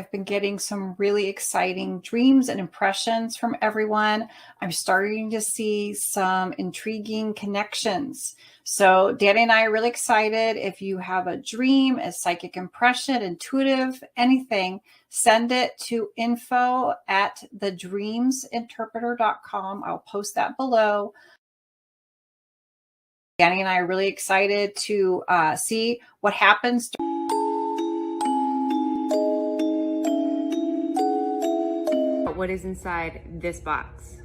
I've been getting some really exciting dreams and impressions from everyone. I'm starting to see some intriguing connections. So Dani and I are really excited. If you have a dream, a psychic impression, intuitive, anything, send it to info@thedreamsinterpreter.com. I'll post that below. Dani and I are really excited to see what happens. What is inside this box?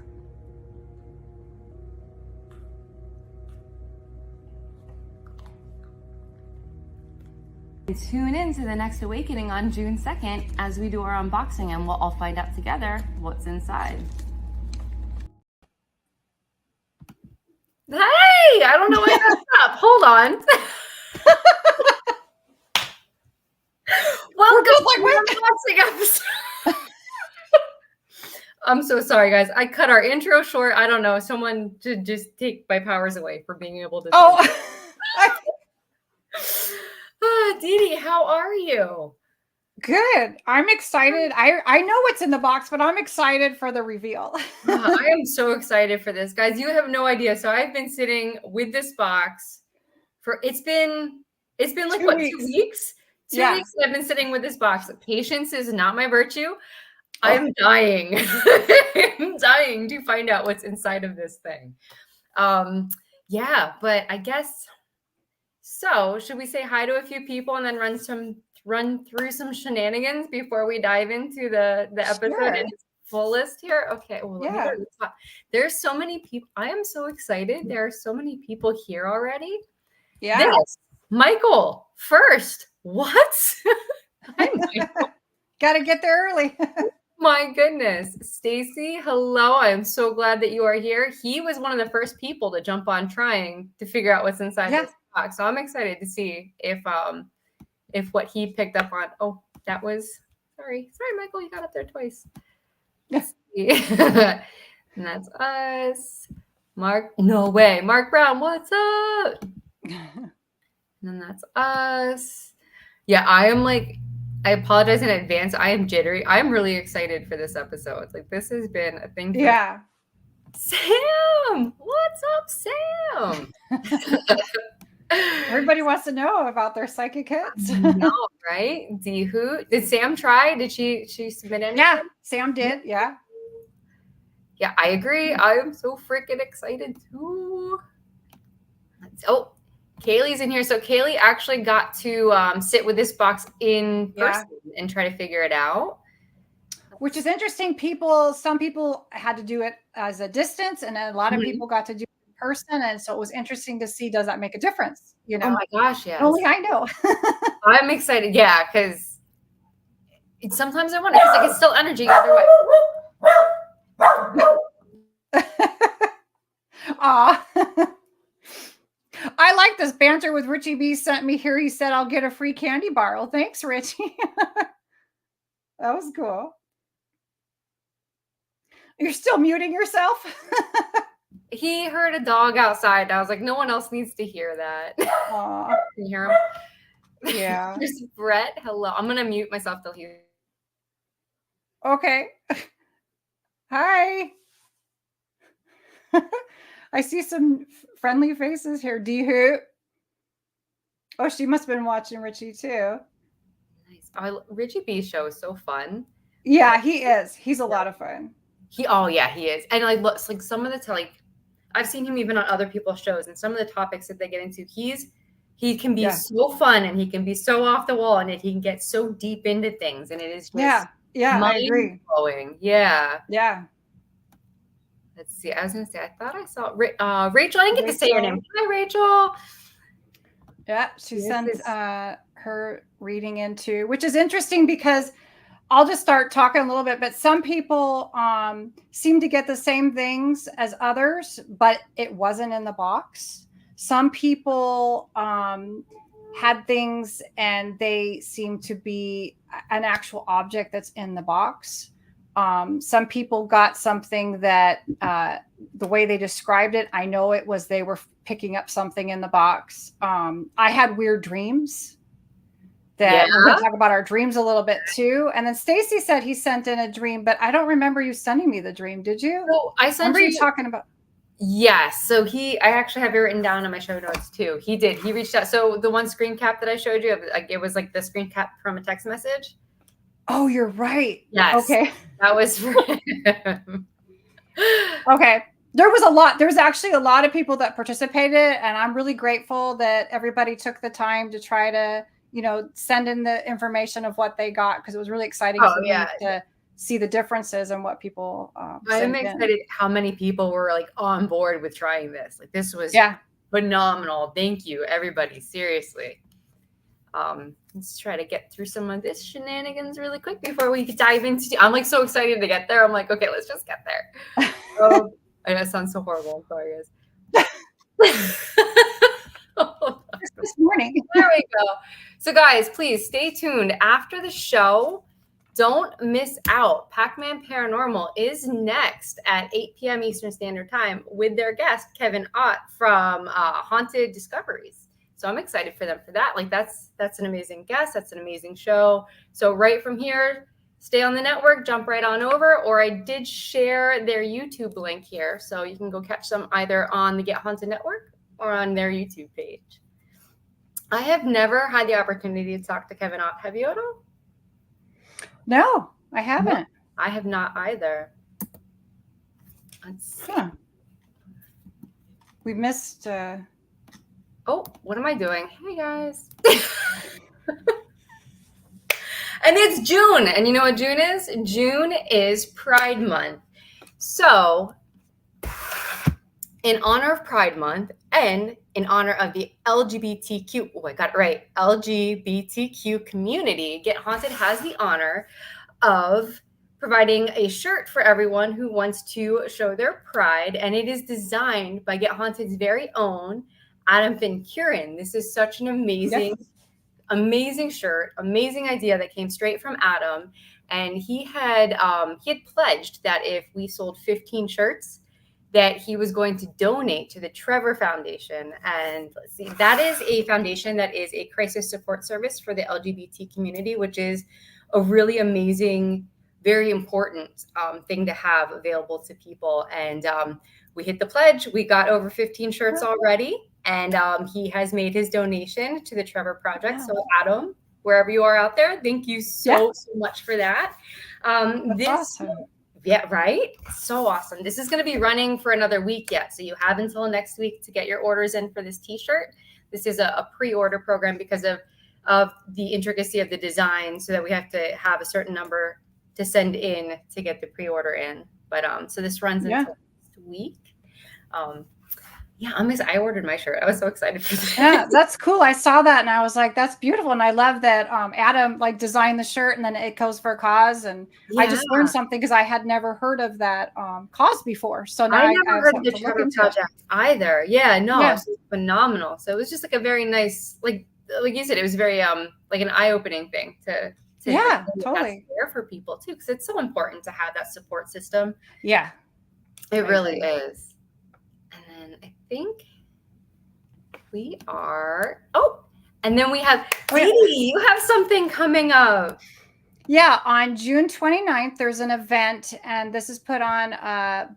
Tune in to the next awakening on June 2nd as we do our unboxing, and we'll all find out together what's inside. Hey, I don't know why I messed up. Hold on. Welcome to the unboxing episode. I'm so sorry, guys. I cut our intro short. I don't know. Someone should just take my powers away for being able to. Oh, Deedee, how are you? good. I'm excited. I know what's in the box, but I'm excited for the reveal. I am so excited for this, guys. You have no idea. So I've been sitting with this box for it's been like 2 weeks? 2 weeks I've been sitting with this box. Patience is not my virtue. I'm dying. I'm dying to find out what's inside of this thing. Yeah, but I guess so. Should we say hi to a few people and then run through some shenanigans before we dive into the episode in its fullest here? Okay. Well, there's so many people. I am so excited. There are so many people here already. Yeah. Michael first. What? Hi, Michael. Got to get there early. My goodness. Stacy, hello. I'm so glad that you are here. He was one of the first people to jump on trying to figure out what's inside this box. So I'm excited to see if what he picked up on. Oh, that was sorry, Michael, you got up there twice. Yes. And that's us. Mark, no way. Mark Brown, what's up? And then that's us. Yeah, I apologize in advance. I am jittery. I'm really excited for this episode. Like, this has been a thing. Yeah. Sam, what's up, Sam? Everybody wants to know about their psychic hits. No, right? Did Sam try? Did she submit anything? Yeah, Sam did. Yeah. Yeah, I agree. I am so freaking excited too. Kaylee's in here. So Kaylee actually got to sit with this box in person and try to figure it out. Which is interesting. Some people had to do it as a distance, and a lot of people got to do it in person. And so it was interesting to see, does that make a difference? You know? Oh my gosh, yes. Only I know. I'm excited. Yeah, because sometimes I wonder, because it's still energy either way. Aw. I like this banter with Richie B sent me here. He said, I'll get a free candy bar. Well, thanks, Richie. That was cool. You're still muting yourself? He heard a dog outside. I was like, no one else needs to hear that. Aww. Can you hear him? Yeah. There's Brett. Hello. I'm going to mute myself till he. Okay. Hi. I see some friendly faces here. Deedee. Oh, she must have been watching Richie too. Nice. Richie B's show is so fun. Yeah, he is. He's a lot of fun. He is. And like some of the I've seen him even on other people's shows, and some of the topics that they get into, he can be so fun, and he can be so off the wall, and he can get so deep into things, and it is just I agree. Blowing. Yeah. Let's see. I was going to say, I thought I saw Rachel. I didn't get to say her name. Hi, Rachel. Yeah, she sends her reading into, which is interesting because I'll just start talking a little bit, but some people seem to get the same things as others, but it wasn't in the box. Some people had things and they seem to be an actual object that's in the box. Some people got something that the way they described it, I know it was they were picking up something in the box. I had weird dreams. that we're going to talk about our dreams a little bit too. And then Stacy said he sent in a dream, but I don't remember you sending me the dream. Did you? So I sent you talking about. Yes. So I actually have it written down in my show notes too. He did. He reached out. So the one screen cap that I showed you, it was like the screen cap from a text message. Oh, you're right. Yes. Okay. That was for him. Okay. There was actually a lot of people that participated, and I'm really grateful that everybody took the time to try to, send in the information of what they got, because it was really exciting for me to see the differences in what people I'm excited how many people were like on board with trying this. Like, this was phenomenal. Thank you, everybody. Seriously. Let's try to get through some of this shenanigans really quick before we dive into. I'm like so excited to get there. I'm like, okay, let's just get there. I know it sounds so horrible. I'm sorry, guys. This morning. There we go. So, guys, please stay tuned after the show. Don't miss out. Pac-Man Paranormal is next at 8 p.m. Eastern Standard Time with their guest, Kevin Ott from Haunted Discoveries. So I'm excited for them for that. Like, that's an amazing guest. That's an amazing show. So right from here, stay on the network, jump right on over. Or I did share their YouTube link here. So you can go catch them either on the Get Haunted Network or on their YouTube page. I have never had the opportunity to talk to Kevin Ott. Have you, Otto? No, I haven't. No, I have not either. Let's see. We missed. Oh, what am I doing? Hey, guys. And it's June. And you know what June is? June is Pride Month. So, in honor of Pride Month and in honor of the LGBTQ, I got it right, LGBTQ community, Get Haunted has the honor of providing a shirt for everyone who wants to show their pride. And it is designed by Get Haunted's very own Adam Van Kuren. This is such an amazing shirt, amazing idea that came straight from Adam. And he had pledged that if we sold 15 shirts, that he was going to donate to the Trevor Foundation. And let's see, that is a foundation that is a crisis support service for the LGBT community, which is a really amazing, very important thing to have available to people. And we hit the pledge. We got over 15 shirts already. And he has made his donation to the Trevor Project. Wow. So Adam, wherever you are out there, thank you so much for that. That's awesome. Yeah, right? So awesome. This is going to be running for another week yet. So you have until next week to get your orders in for this t-shirt. This is a pre-order program because of the intricacy of the design, so that we have to have a certain number to send in to get the pre-order in. But so this runs until next week. I'm excited. I ordered my shirt. I was so excited for this. Yeah, that's cool. I saw that and I was like, that's beautiful. And I love that Adam designed the shirt and then it goes for a cause. And I just learned something because I had never heard of that cause before. So now I never heard of the Trevor Project either. Yeah, no, it's phenomenal. So it was just like a very nice, like you said, it was very like an eye-opening thing to totally there for people too, because it's so important to have that support system. Yeah, it really is. And I think we are. Oh, and then we have Deedee. You have something coming up. Yeah, on June 29th, there's an event, and this is put on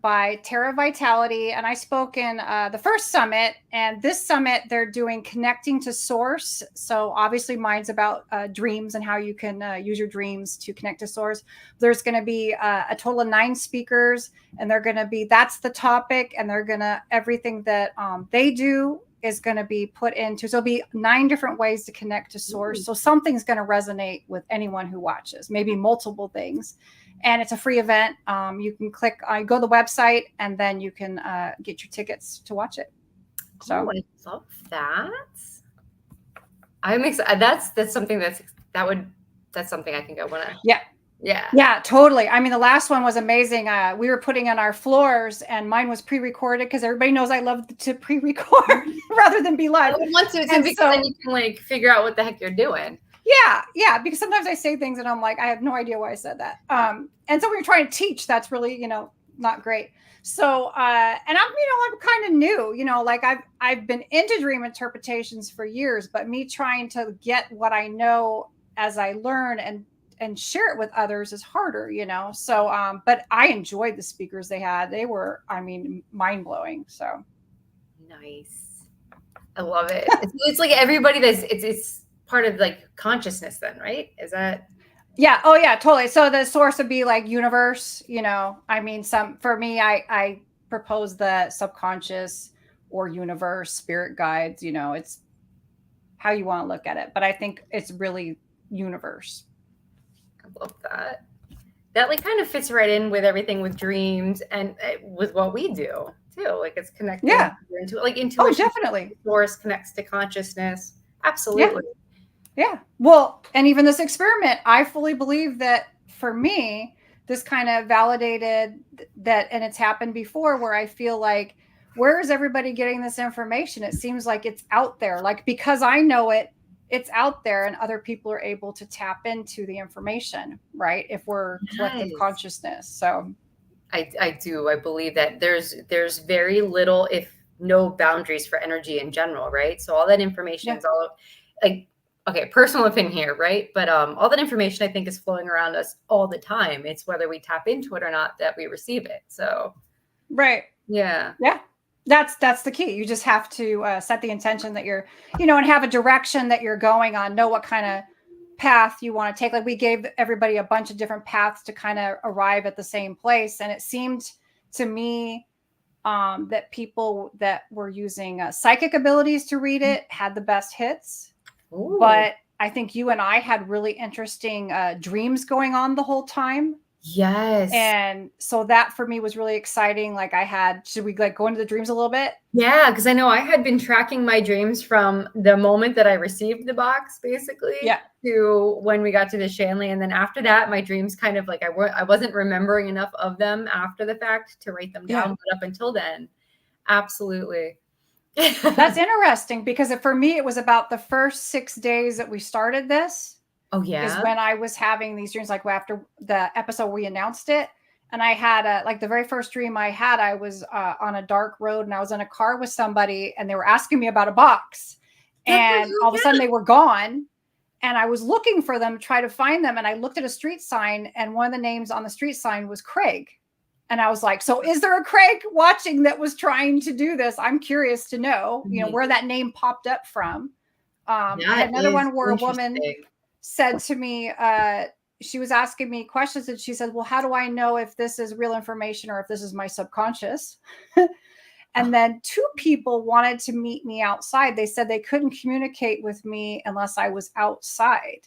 by Terra Vitality. And I spoke in the first summit, and this summit, they're doing connecting to source. So obviously mine's about dreams and how you can use your dreams to connect to source. There's going to be a total of 9 speakers, and they're going to be, that's the topic, and they're going to, everything that they do is going to be put into, so it'll be 9 different ways to connect to source. So something's going to resonate with anyone who watches, maybe multiple things. And it's a free event. You can click, go to the website, and then you can get your tickets to watch it. So I love that. I'm excited. That's something that's something I think I want to. Yeah, totally. I mean, the last one was amazing. We were putting in our floors, and mine was pre-recorded because everybody knows I love to pre-record rather than be live. I would want to, because then you can figure out what the heck you're doing. Yeah, because sometimes I say things and I'm like, I have no idea why I said that. And so when you're trying to teach, that's really, not great. So, and I'm kind of new, like I've been into dream interpretations for years, but me trying to get what I know as I learn and share it with others is harder, So, but I enjoyed the speakers they had. They were, mind blowing. So nice. I love it. It's like everybody it's part of like consciousness then, right? Is that? Yeah. Oh yeah, totally. So the source would be like universe, for me, I propose the subconscious or universe, spirit guides, it's how you want to look at it. But I think it's really universe. I love that. That like kind of fits right in with everything with dreams and with what we do too. Like it's connecting into like intuition. Oh, definitely. Source connects to consciousness. Absolutely. Yeah. Well, and even this experiment, I fully believe that for me, this kind of validated that, and it's happened before where I feel like, where is everybody getting this information? It seems like it's out there. Like, because I know it, it's out there and other people are able to tap into the information, right? If we're collective consciousness. So I do. I believe that there's very little, if no boundaries for energy in general, right? So all that information is all like, okay, personal opinion here, right? But all that information I think is flowing around us all the time. It's whether we tap into it or not that we receive it. So right. Yeah. That's the key. You just have to set the intention that you're, and have a direction that you're going on, know what kind of path you want to take. Like we gave everybody a bunch of different paths to kind of arrive at the same place. And it seemed to me that people that were using psychic abilities to read it had the best hits. Ooh. But I think you and I had really interesting dreams going on the whole time. Yes. And so that for me was really exciting. Like should we like go into the dreams a little bit? Yeah, because I know I had been tracking my dreams from the moment that I received the box, basically, to when we got to the Shanley. And then after that, my dreams kind of like, I wasn't remembering enough of them after the fact to write them down. But up until then, absolutely. That's interesting because for me, it was about the first 6 days that we started this. Oh, yeah. Is when I was having these dreams, like after the episode we announced it. And I had like the very first dream I had, I was on a dark road and I was in a car with somebody and they were asking me about a box. And all of a sudden they were gone. And I was looking for them, try to find them. And I looked at a street sign and one of the names on the street sign was Craig. And I was like, so is there a Craig watching that was trying to do this? I'm curious to know, where that name popped up from. I had another one where a woman said to me, she was asking me questions and she said, well, how do I know if this is real information or if this is my subconscious? And then 2 people wanted to meet me outside. They said they couldn't communicate with me unless I was outside.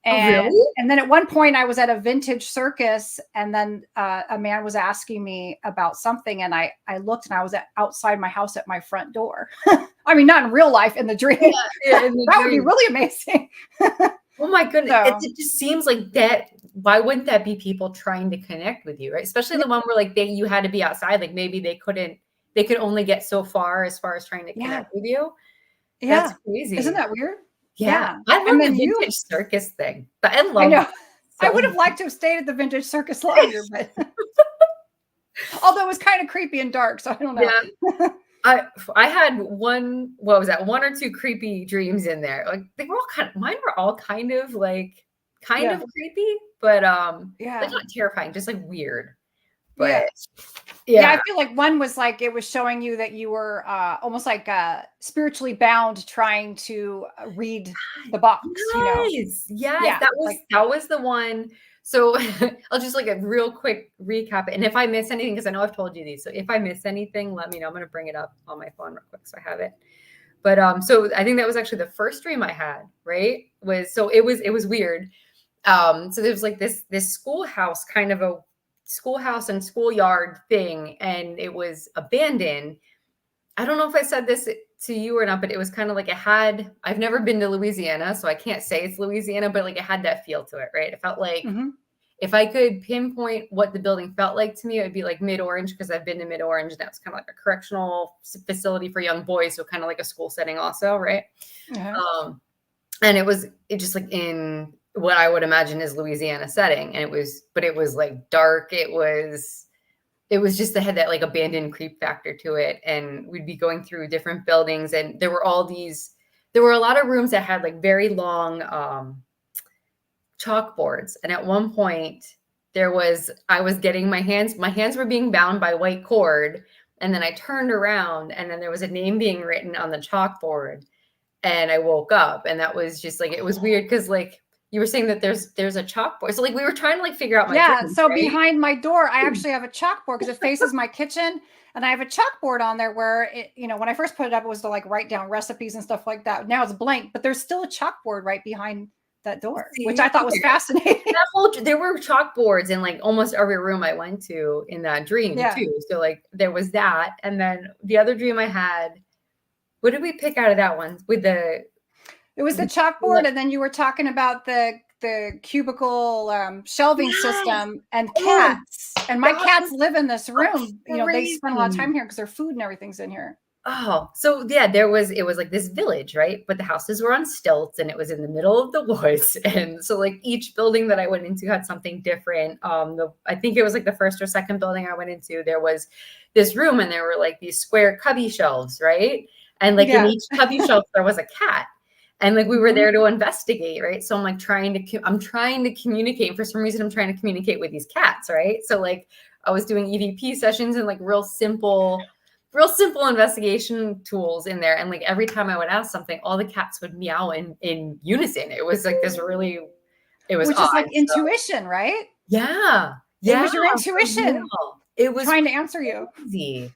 And, and then at one point I was at a vintage circus and then a man was asking me about something. And I looked and I was outside my house at my front door. I mean, not in real life, in the dream. That would be really amazing. Oh my goodness. It just seems like that. Why wouldn't that be people trying to connect with you, right? Especially the one where like you had to be outside. Like maybe they could only get so far as trying to connect with you. That's crazy. Isn't that weird? Yeah. I love the vintage circus thing. But I know. I would have liked to have stayed at the vintage circus longer, but although it was kind of creepy and dark, so I don't know. Yeah. I had one or 2 creepy dreams in there. Like they were all mine were all kind of creepy, but they're not terrifying, just like weird. But I feel like one was like it was showing you that you were almost like spiritually bound trying to read the box. Yes, that was the one. So I'll just like a real quick recap. And if I miss anything, because I know I've told you these. So if I miss anything, let me know. I'm going to bring it up on my phone real quick so I have it. But so I think that was actually the first dream I had, right? It was weird. So there was like this schoolhouse, kind of a schoolhouse and schoolyard thing, and it was abandoned. I don't know if I said this to you or not, but it was kind of like I've never been to Louisiana, so I can't say it's Louisiana, but like it had that feel to it, right? It felt like if I could pinpoint what the building felt like to me, it would be like Mid-Orange, because I've been to Mid-Orange and that's kind of like a correctional facility for young boys. So kind of like a school setting also. Right. And it just like in what I would imagine is Louisiana setting. And it was like dark. It was it was just, they had that like abandoned creep factor to it. And we'd be going through different buildings, and there were a lot of rooms that had like very long chalkboards. And at one point I was getting my hands were being bound by white cord. And then I turned around, and then there was a name being written on the chalkboard, and I woke up. And that was just like, it was weird. Because like you were saying that there's a chalkboard. So like we were trying to like figure out my dreams, so right? behind my door, I actually have a chalkboard because it faces my kitchen. And I have a chalkboard on there where it, when I first put it up, it was to like write down recipes and stuff like that. Now it's blank, but there's still a chalkboard right behind that door, which I thought was fascinating. There were chalkboards in like almost every room I went to in that dream too. So like there was that. And then the other dream I had, what did we pick out of that one? It was the chalkboard, and then you were talking about the cubicle shelving system and cats. And my cats live in this room. They spend a lot of time here because their food and everything's in here. Oh, so yeah, it was like this village, right? But the houses were on stilts, and it was in the middle of the woods. And so like each building that I went into had something different. I think it was like the first or second building I went into, there was this room, and there were like these square cubby shelves, right? And like in each cubby shelf, there was a cat. And like we were there to investigate, right? So I'm like trying to communicate. For some reason, I'm trying to communicate with these cats, right? So like I was doing EVP sessions and like real simple investigation tools in there. And like every time I would ask something, all the cats would meow in unison. It was like this really, it was which is like intuition, right? Yeah. It was your intuition. It was trying to answer you. Crazy.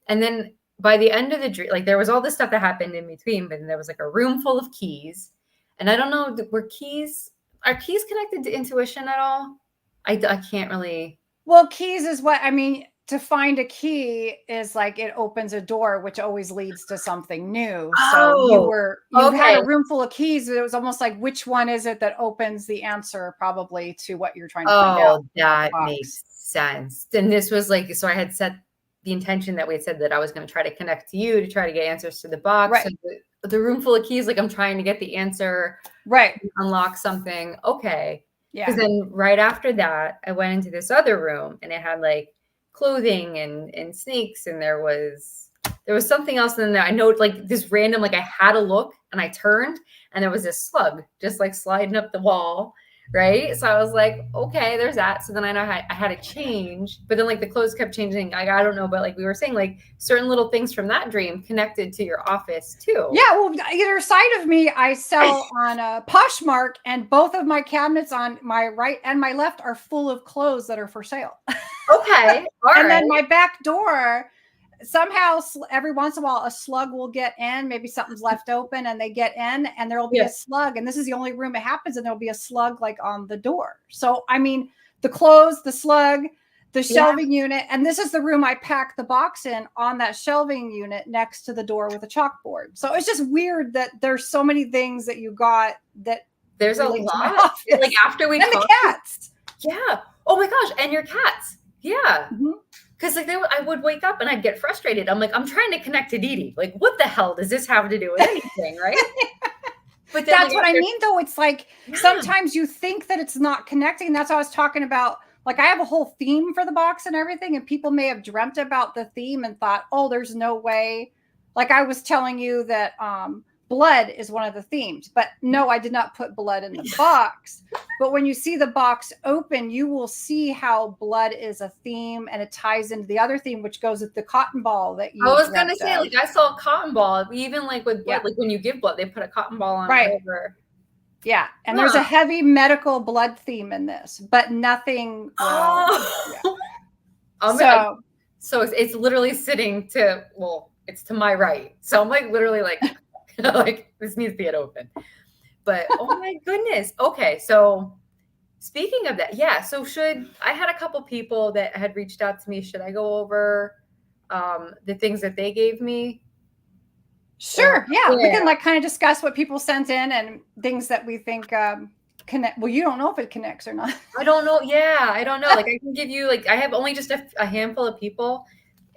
And then by the end of the dream, like there was all this stuff that happened in between, but then there was like a room full of keys. And I don't know, are keys connected to intuition at all? I can't really. Well, keys is what, I mean, to find a key is like it opens a door, which always leads to something new. So you had a room full of keys. It was almost like, which one is it that opens the answer probably to what you're trying to find out? That makes sense. And this was like, so I had set the intention that we had said that I was going to try to connect to you to try to get answers to the box. Right. So the room full of keys, like I'm trying to get the answer, right? Unlock something. Okay. Yeah. Because then right after that, I went into this other room, and it had like clothing and snakes, and there was something else in there. I know like this random, like I had a look, and I turned, and there was this slug just like sliding up the wall. Right. So I was like, okay, there's that. So then I know I had to change, but then like the clothes kept changing. I don't know. But like we were saying, like certain little things from that dream connected to your office too. Yeah. Well, either side of me, I sell on a Poshmark, and both of my cabinets on my right and my left are full of clothes that are for sale. Okay. All and right. then my back door, somehow every once in a while a slug will get in, maybe something's left open and they get in, and there'll be a slug, and this is the only room it happens, and there'll be a slug like on the door. So I mean, the clothes, the slug, the shelving unit, and this is the room I packed the box in, on that shelving unit next to the door with a chalkboard. So it's just weird that there's so many things that you got that there's a lot. Like after we and the cats. Yeah. Oh my gosh. And your cats. Yeah. Because like I would wake up and I'd get frustrated. I'm like, I'm trying to connect to Deedee. Like, what the hell does this have to do with anything, right? But then, that's what I mean, though. It's like sometimes you think that it's not connecting. That's what I was talking about. Like I have a whole theme for the box and everything, and people may have dreamt about the theme and thought, oh, there's no way. Like I was telling you that blood is one of the themes, but no, I did not put blood in the box. But when you see the box open, you will see how blood is a theme, and it ties into the other theme, which goes with the cotton ball that you. I was going to say, like I saw a cotton ball, even like with blood, like when you give blood, they put a cotton ball on over. Yeah. And there's a heavy medical blood theme in this, but nothing. So it's literally sitting to, it's to my right. So I'm like, literally like, like this needs to get open. But oh my goodness. Okay. So speaking of that, so I had a couple people that had reached out to me. Should I go over the things that they gave me? Sure. Yeah. We can like kind of discuss what people sent in and things that we think connect. Well, you don't know if it connects or not. I don't know. Yeah. I don't know. Like I can give you, like, I have only just a handful of people.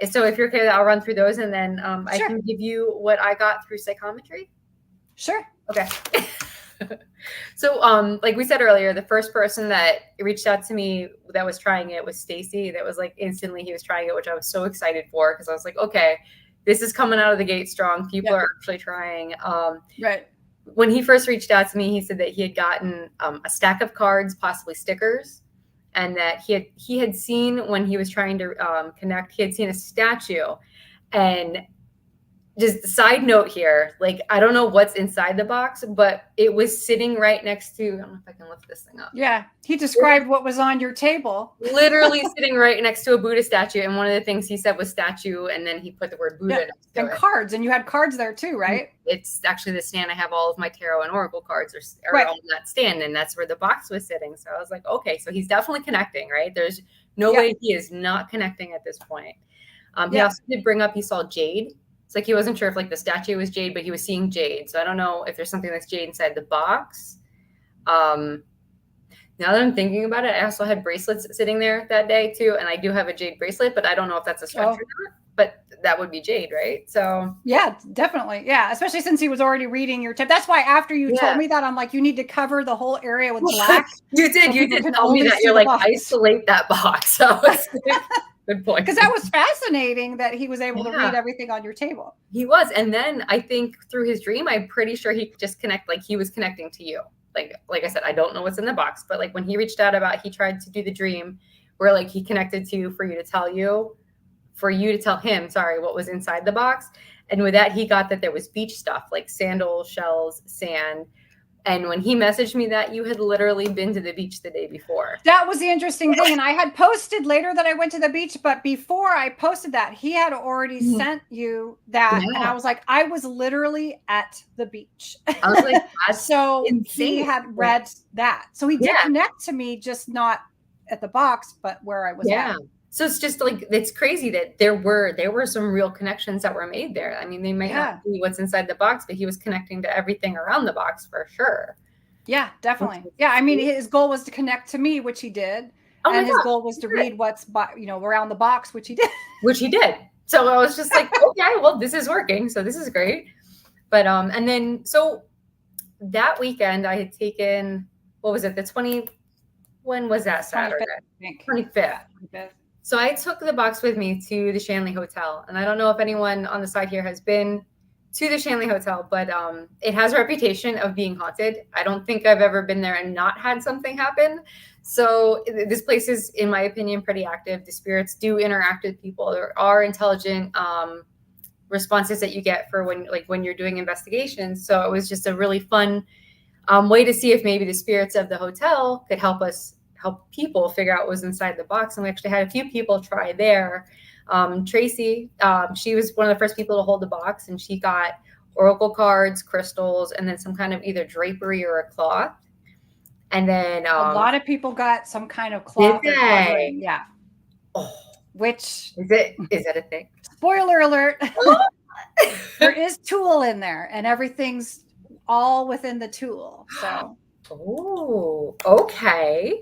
So if you're okay, I'll run through those, and then I can give you what I got through psychometry. Sure. Okay. So, like we said earlier, the first person that reached out to me that was trying it was Stacy. That was like instantly he was trying it, which I was so excited for because I was like, okay, this is coming out of the gate strong. People are actually trying. Right. When he first reached out to me, he said that he had gotten a stack of cards, possibly stickers, and that he had seen when he was trying to connect, he had seen a statue. And just side note here, like, I don't know what's inside the box, but it was sitting right next to, I don't know if I can lift this thing up. Yeah. He described what was on your table. Literally sitting right next to a Buddha statue. And one of the things he said was statue. And then he put the word Buddha next to and it. Cards. And you had cards there too, right? It's actually the stand. I have all of my tarot and oracle cards are on that stand. And that's where the box was sitting. So I was like, okay, so he's definitely connecting, right? There's no way he is not connecting at this point. He also did bring up, he saw jade. It's like he wasn't sure if like the statue was jade, but he was seeing jade. So I don't know if there's something that's jade inside the box. Now that I'm thinking about it, I also had bracelets sitting there that day too. And I do have a jade bracelet, but I don't know if that's a structure or not, but that would be jade, right? So yeah, definitely. Yeah. Especially since he was already reading your tip. That's why after you told me that, I'm like, you need to cover the whole area with black. You did tell me that. You're like, isolate that box. So good point. Because that was fascinating that he was able to read everything on your table. He was. And then I think through his dream, I'm pretty sure he could just connect, like he was connecting to you. Like I said, I don't know what's in the box, but like when he reached out he tried to do the dream where like he connected to you for you to tell him, what was inside the box. And with that, he got that there was beach stuff like sandals, shells, sand. And when he messaged me that you had literally been to the beach the day before. That was the interesting thing. And I had posted later that I went to the beach, but before I posted that, he had already sent you that. Yeah. And I was like, I was literally at the beach. I was like, that's so insane. He had read that. So he did connect to me, just not at the box, but where I was at. So it's just like, it's crazy that there were some real connections that were made there. I mean, they might not be what's inside the box, but he was connecting to everything around the box for sure. Yeah, definitely. Yeah. I mean, his goal was to connect to me, which he did. And his goal was to read what's, around the box, which he did. So I was just like, okay, well, this is working. So this is great. But, and then, so that weekend I had taken, what was it? When was that Saturday? 25th. So I took the box with me to the Shanley Hotel. And I don't know if anyone on the side here has been to the Shanley Hotel, but it has a reputation of being haunted. I don't think I've ever been there and not had something happen. So this place is, in my opinion, pretty active. The spirits do interact with people. There are intelligent responses that you get for when you're doing investigations. So it was just a really fun way to see if maybe the spirits of the hotel could help people figure out what was inside the box. And we actually had a few people try there. Tracy, she was one of the first people to hold the box, and she got oracle cards, crystals, and then some kind of either drapery or a cloth. And then a lot of people got some kind of cloth or covering. Yeah. Oh. Which is that a thing? Spoiler alert. There is tulle in there, and everything's all within the tulle. So oh, okay.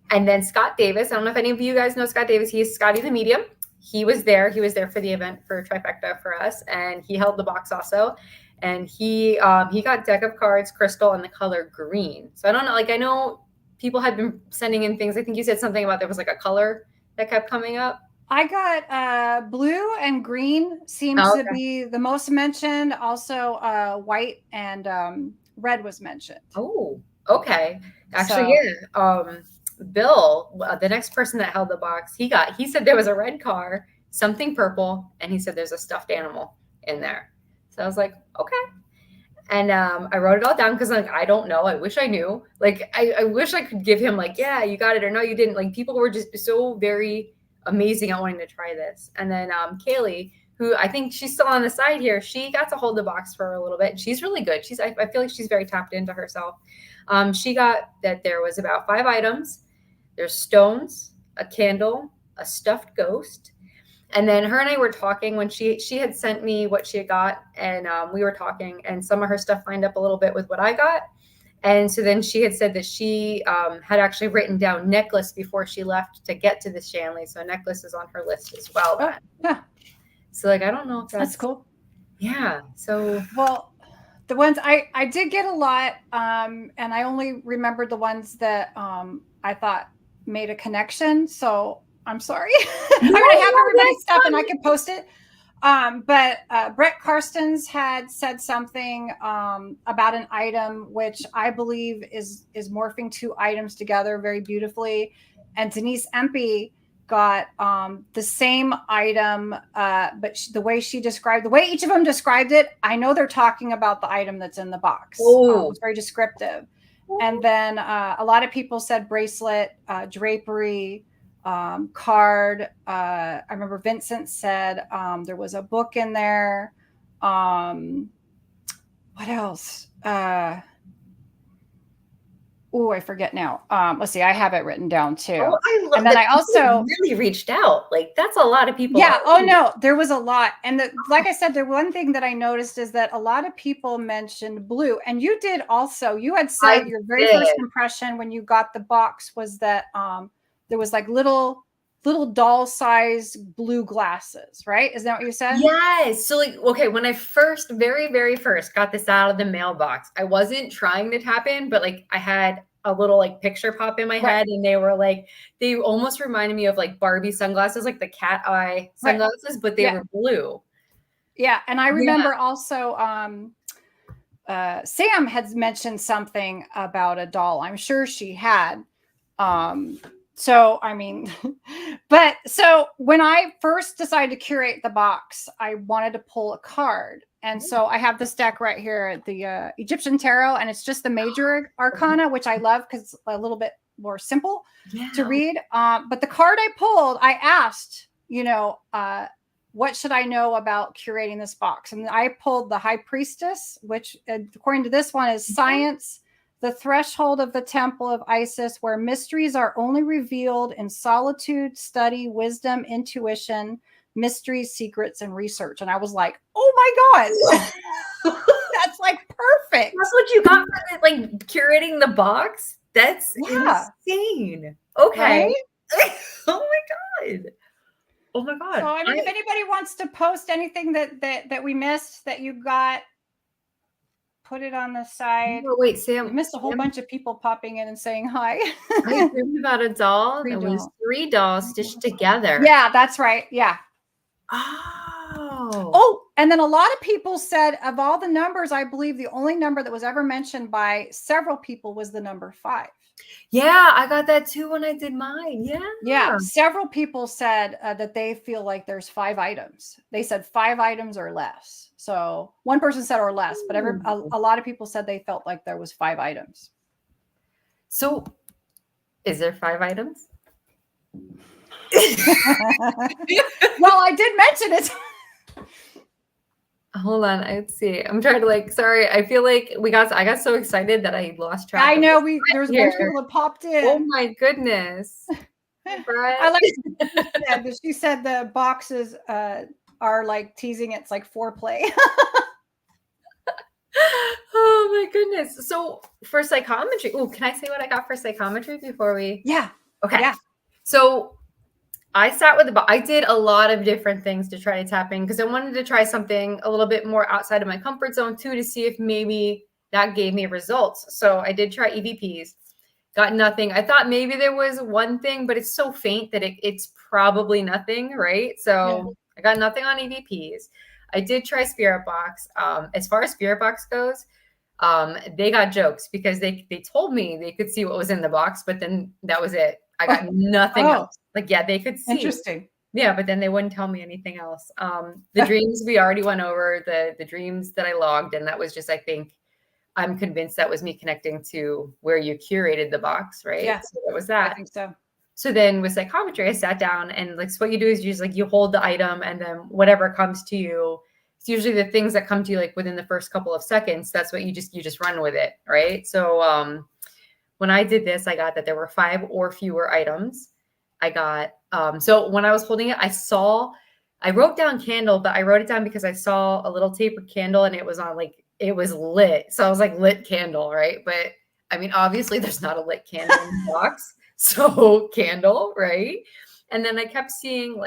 And then Scott Davis. I don't know if any of you guys know Scott Davis. He's Scotty the Medium. He was there. He was there for the event for Trifecta for us, and he held the box also. And he got deck of cards, crystal, and the color green. So I don't know. Like, I know people had been sending in things. I think you said something about there was like a color that kept coming up. I got blue and green seems to be the most mentioned. Also, white and red was mentioned. Oh, okay. Actually, Bill, the next person that held the box, he said there was a red car, something purple, and he said there's a stuffed animal in there. So I was like, okay. And I wrote it all down because I don't know. I wish I knew. Like, I wish I could give him like, yeah, you got it, or no, you didn't. Like, people were just so very amazing at wanting to try this. And then Kaylee, who I think she's still on the side here, she got to hold the box for a little bit. And she's really good. I feel like she's very tapped into herself. She got that there was about 5 items. There's stones, a candle, a stuffed ghost. And then her and I were talking when she had sent me what she had got, and we were talking, and some of her stuff lined up a little bit with what I got. And so then she had said that she had actually written down necklace before she left to get to the Shanley. So necklace is on her list as well. Oh, yeah. So like, I don't know if that's cool. Yeah. So, well, the ones I did get a lot, and I only remembered the ones that I thought made a connection. So I'm sorry. I mean, I have everybody's stuff and I can post it. But Brett Karstens had said something about an item, which I believe is morphing two items together very beautifully. And Denise Empey got the same item, but the way each of them described it, I know they're talking about the item that's in the box. It's very descriptive. And then a lot of people said bracelet, drapery, card. I remember Vincent said there was a book in there. What else? I forget now. Let's see. I have it written down too. And then I also really reached out. Like that's a lot of people. Yeah. Oh no, there was a lot. And like I said, the one thing that I noticed is that a lot of people mentioned blue, and you did also. You had said your very first impression when you got the box was that there was like little doll-sized blue glasses, right? Is that what you said? Yes. So like, okay, when I very first got this out of the mailbox, I wasn't trying to tap in, but like I had a little like picture pop in my head, and they almost reminded me of like Barbie sunglasses, like the cat eye sunglasses, but they were blue. Yeah. And I remember also Sam had mentioned something about a doll. I'm sure she had. So, I mean, so when I first decided to curate the box, I wanted to pull a card. And so I have this deck right here, the Egyptian Tarot, and it's just the major arcana, which I love because it's a little bit more simple to read. But the card I pulled, I asked, what should I know about curating this box? And I pulled the High Priestess, which according to this one is science, the threshold of the temple of Isis, where mysteries are only revealed in solitude, study, wisdom, intuition, mysteries, secrets, and research. And I was like, oh my God, that's like perfect. That's what you got for like curating the box? That's insane. Okay. Right? Oh my God. Oh my God. So I mean, if anybody wants to post anything that we missed that you got, put it on the side. Oh, wait, Sam. I missed a whole bunch of people popping in and saying hi. I dreamed about a doll. It was 3 dolls stitched together. Yeah, that's right. Yeah. Oh, and then a lot of people said of all the numbers, I believe the only number that was ever mentioned by several people was the number 5. Yeah, I got that too when I did mine. Yeah. Several people said that they feel like there's 5 items. They said 5 items or less. So one person said or less, but a lot of people said they felt like there was 5 items. So is there 5 items? Well, I did mention it. Hold on, let's see. I'm trying to sorry. I feel like I got so excited that I lost track. I know there was a bunch of people that popped in. Oh my goodness. I like that she said the boxes are like teasing. It's like foreplay. Oh my goodness. So for psychometry, can I say what I got for psychometry before we? Yeah. Okay. Yeah. So I sat with I did a lot of different things to try to tap in because I wanted to try something a little bit more outside of my comfort zone too, to see if maybe that gave me results. So I did try EVPs, got nothing. I thought maybe there was one thing, but it's so faint that it's probably nothing, right? So I got nothing on EVPs. I did try Spirit Box. As far as Spirit Box goes, they got jokes because they told me they could see what was in the box, but then that was it. I got nothing else. They could see. Interesting. Yeah, but then they wouldn't tell me anything else. The dreams we already went over, the dreams that I logged, and that was just, I think, I'm convinced that was me connecting to where you curated the box, right? Yeah. So that was that. I think so. So then with psychometry, I sat down and so what you do is you hold the item and then whatever comes to you, it's usually the things that come to you within the first couple of seconds. That's what you just run with it, right? So when I did this, I got that there were 5 or fewer items. I got, so when I was holding it, I wrote down candle, but I wrote it down because I saw a little tapered candle and it was on it was lit. So I was like, lit candle, right? But I mean, obviously there's not a lit candle in the box. So candle, right? And then I kept seeing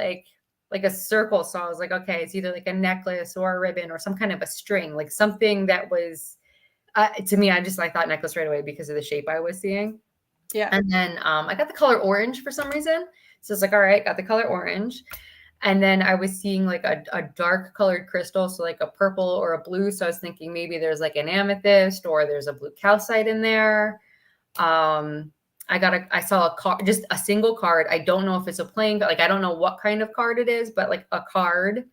like a circle. So I was like, okay, it's either like a necklace or a ribbon or some kind of a string, like something that was, to me, I thought necklace right away because of the shape I was seeing. Yeah. And then I got the color orange for some reason. So it's like, all right, got the color orange. And then I was seeing like a dark colored crystal. So like a purple or a blue. So I was thinking maybe there's like an amethyst or there's a blue calcite in there. I saw a card, just a single card. I don't know if it's a playing, but like, I don't know what kind of card it is, but like a card.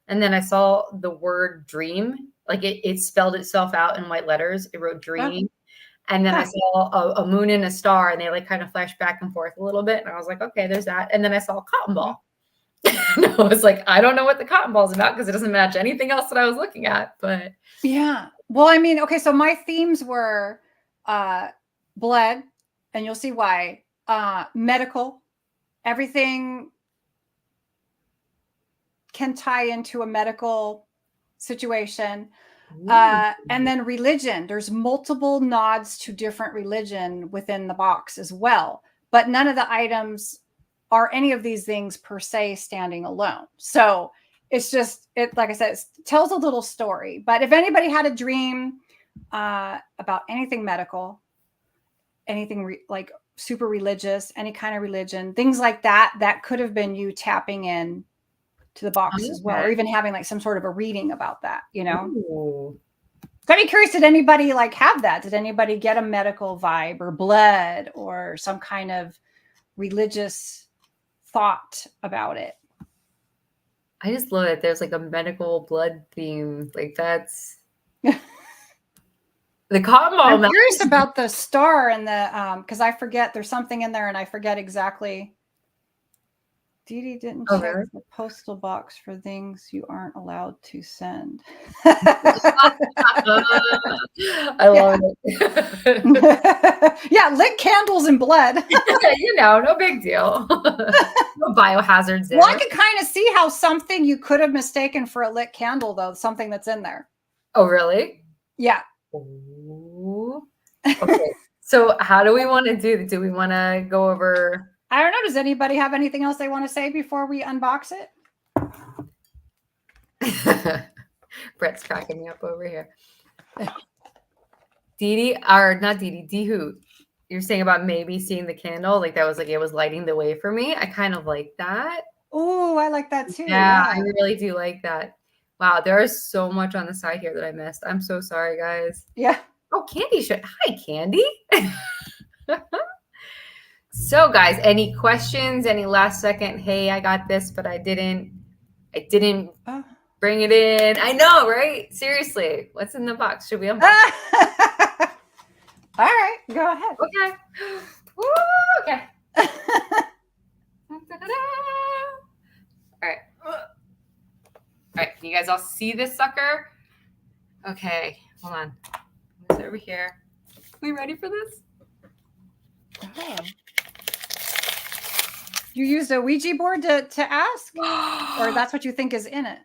And then I saw the word dream, like it spelled itself out in white letters. It wrote dream. And then I saw a moon and a star, and they like kind of flashed back and forth a little bit. And I was like, okay, there's that. And then I saw a cotton ball. And I was like, I don't know what the cotton ball is about because it doesn't match anything else that I was looking at. But yeah. Well, I mean, okay, so my themes were blood, and you'll see why. Medical, everything can tie into a medical situation. And then religion. There's multiple nods to different religion within the box as well. But none of the items are any of these things per se standing alone. So it's just, like I said, it tells a little story. But if anybody had a dream about anything medical, anything like super religious, any kind of religion, things like that, that could have been you tapping in to the box as well, or even having like some sort of a reading about that, you know? Ooh. So I'd be curious, did anybody like have that? Did anybody get a medical vibe or blood or some kind of religious thought about it? I just love it. There's like a medical blood theme. Like that's the cotton ball. I'm curious about the star and the because I forget there's something in there and I forget exactly. Deedee didn't check the postal box for things you aren't allowed to send. I love it. Yeah, lit candles and blood. You know, no big deal. No biohazards there. Well, I could kind of see how something you could have mistaken for a lit candle, though, something that's in there. Oh, really? Yeah. Ooh. Okay. So how do we want to do we want to go over... I don't know. Does anybody have anything else they want to say before we unbox it? Brett's cracking me up over here. Deedee, or not Deedee, Deehoot. You're saying about maybe seeing the candle, like that was like it was lighting the way for me. I kind of like that. Oh, I like that too. Yeah, I really do like that. Wow, there is so much on the side here that I missed. I'm so sorry, guys. Yeah. Oh, Candy Hi, Candy. So, guys, any questions? Any last second? Hey, I got this, but I didn't bring it in. I know, right? Seriously, what's in the box? Should we unbox? All right, go ahead. Okay. Woo, okay. All right. All right. Can you guys all see this sucker? Okay. Hold on. It's over here. We ready for this? Oh. You used a Ouija board to ask? Or that's what you think is in it?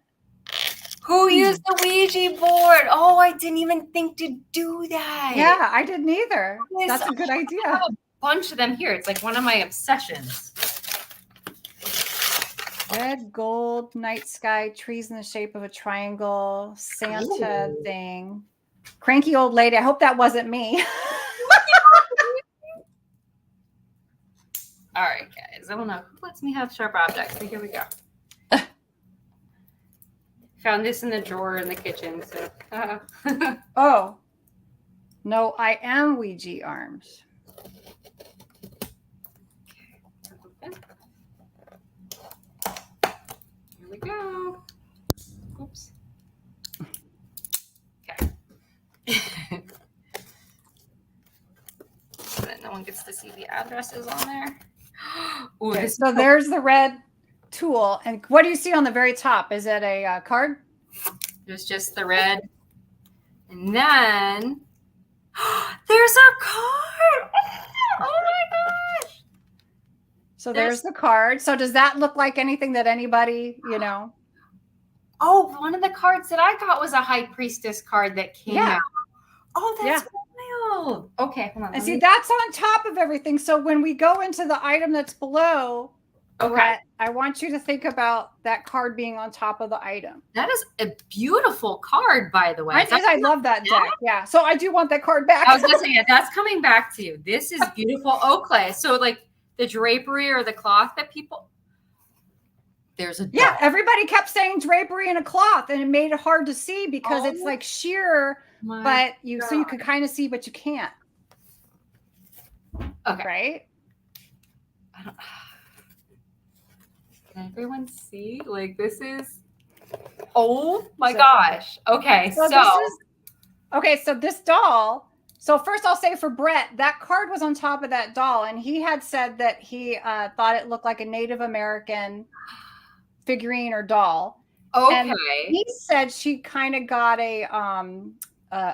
Who used the Ouija board? Oh, I didn't even think to do that. Yeah, I didn't either. That's a good idea. I have a bunch of them here. It's like one of my obsessions. Red, gold, night sky, trees in the shape of a triangle, Santa thing. Cranky old lady. I hope that wasn't me. All right, guys. I don't know who lets me have sharp objects. So here we go. Found this in the drawer in the kitchen. So. Oh. No, I am Ouija arms. Okay. Here we go. Oops. Okay. So that no one gets to see the addresses on there. Ooh, okay, so there's the red tool. And what do you see on the very top? Is it a card? There's just the red. And then there's a card. Oh my gosh. So there's the card. So does that look like anything that anybody, you know? Oh, one of the cards that I got was a High Priestess card that came out. Oh, that's wild. Okay, hold on. And see, that's on top of everything. So when we go into the item that's below, Okay. Brett, I want you to think about that card being on top of the item. That is a beautiful card, by the way. I love that deck. Yeah. So I do want that card back. I was gonna say, yeah, that's coming back to you. This is beautiful oak. So like the drapery or the cloth that people, there's a doll. Yeah, everybody kept saying drapery and a cloth, and it made it hard to see because it's like sheer, but so you can kind of see, but you can't. Okay. Right? Can everyone see? Like, this is, oh my gosh. Okay, so this doll. So first I'll say for Brett, that card was on top of that doll, and he had said that he thought it looked like a Native American figurine or doll. Okay. And he said she kind of got a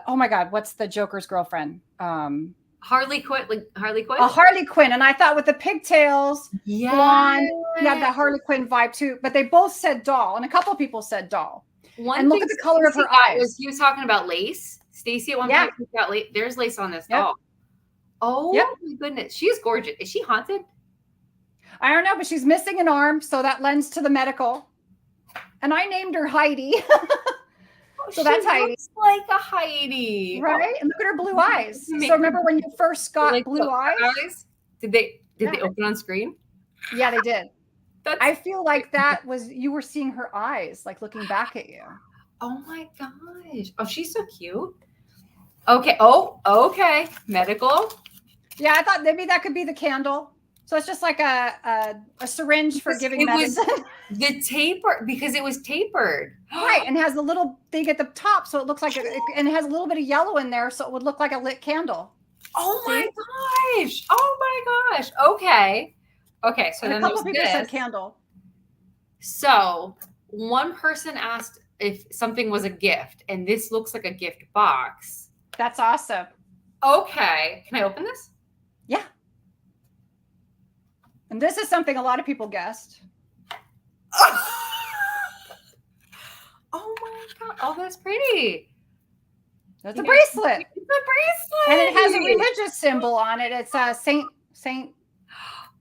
oh my God, what's the Joker's girlfriend? Harley Quinn, like Harley Quinn? A Harley Quinn. And I thought with the pigtails, blonde, he had that Harley Quinn vibe too. But they both said doll, and a couple of people said doll. And look at the color of her eyes. He was talking about lace. Stacy at one point got lace. There's lace on this doll. Oh my goodness. She's gorgeous. Is she haunted? I don't know, but she's missing an arm, so that lends to the medical. And I named her Heidi. So that's Heidi. Looks like a Heidi. Right? And look at her blue eyes. So remember when you first got like blue eyes? Did they open on screen? Yeah, they did. I feel like that was, you were seeing her eyes, like looking back at you. Oh my gosh. Oh, she's so cute. Okay. Oh, okay. Medical. Yeah, I thought maybe that could be the candle. So it's just like a syringe for giving medicine. The taper, because it was tapered. Right, and has a little thing at the top, so it looks like and it has a little bit of yellow in there, so it would look like a lit candle. Oh my gosh. Oh my gosh. Okay. Okay, so then a couple people said candle. So one person asked if something was a gift, and this looks like a gift box. That's awesome. Okay. Can I open this? Yeah. And this is something a lot of people guessed. Oh my God. Oh, that's pretty. That's a bracelet. It's a bracelet. And it has a religious symbol on it. It's a Saint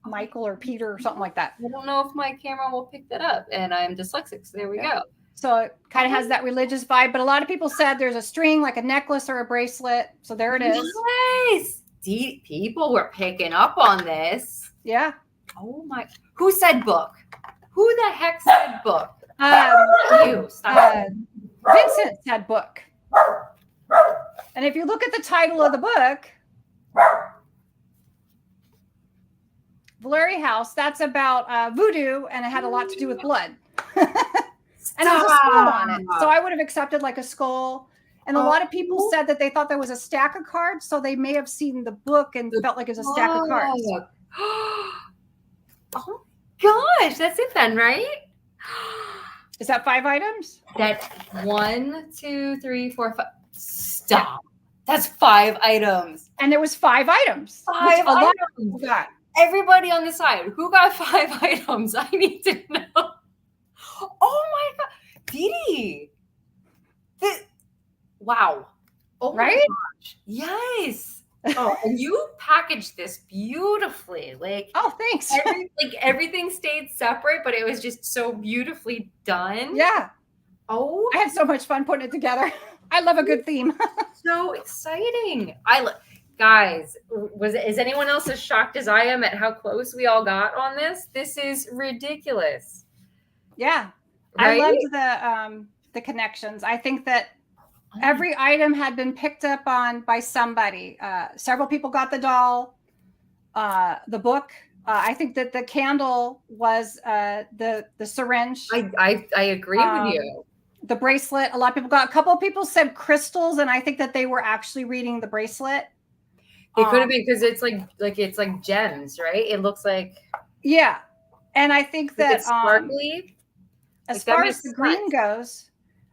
Michael or Peter or something like that. I don't know if my camera will pick that up, and I'm dyslexic, so there we go. So it kind of has that religious vibe, but a lot of people said there's a string, like a necklace or a bracelet. So there it is. Nice. People were picking up on this. Yeah. Oh my, who said book? Who the heck said book? Vincent said book. And if you look at the title of the book, Blurry House, that's about voodoo, and it had a lot to do with blood. And there's a skull on it. So I would have accepted like a skull. And a lot of people said that they thought there was a stack of cards, so they may have seen the book and felt like it was a stack of cards. Oh gosh, that's it then, right? Is that 5 items? That's 1, 2, 3, 4, 5. Stop. That's 5 items. And there was 5 items. 5 items. Everybody on the side, who got 5 items? I need to know. Oh my God. Deedee. Wow. Oh right? My gosh. Yes. Oh, and you packaged this beautifully. Like, oh, thanks. Everything stayed separate, but it was just so beautifully done. Yeah. Oh, I had so much fun putting it together. I love a good theme. So exciting. Guys, is anyone else as shocked as I am at how close we all got on this? This is ridiculous. Yeah. Right? I loved the connections. I think that every item had been picked up on by somebody. Several people got the doll, the book. I think that the candle was the syringe. I agree with you. The bracelet. A couple of people said crystals, and I think that they were actually reading the bracelet. It could have been because it's like gems, right? It looks like. Yeah, and I think that it's sparkly. As far as the green goes,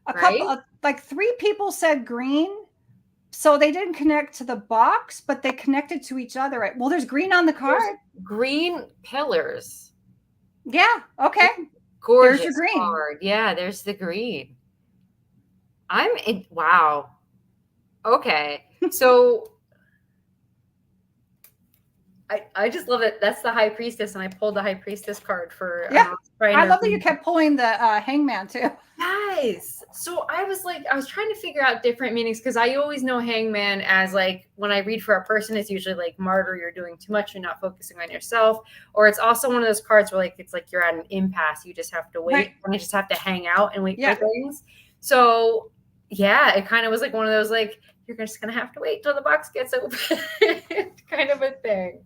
couple, 3 people said green, so they didn't connect to the box, but they connected to each other. Right? Well, there's green on the card. There's green pillars. Yeah. Okay. Gorgeous. There's your green. Card. Yeah. There's the green. Wow. Okay. So I just love it. That's the high priestess, and I pulled the high priestess card for. Yeah, I love that you kept pulling the hangman too. Guys, so I was trying to figure out different meanings because I always know hangman as like when I read for a person, it's usually like martyr, you're doing too much, you're not focusing on yourself, or it's also one of those cards where like it's like you're at an impasse, you just have to wait, and you just have to hang out and wait for things. So yeah, it kind of was like one of those like you're just gonna have to wait till the box gets open kind of a thing.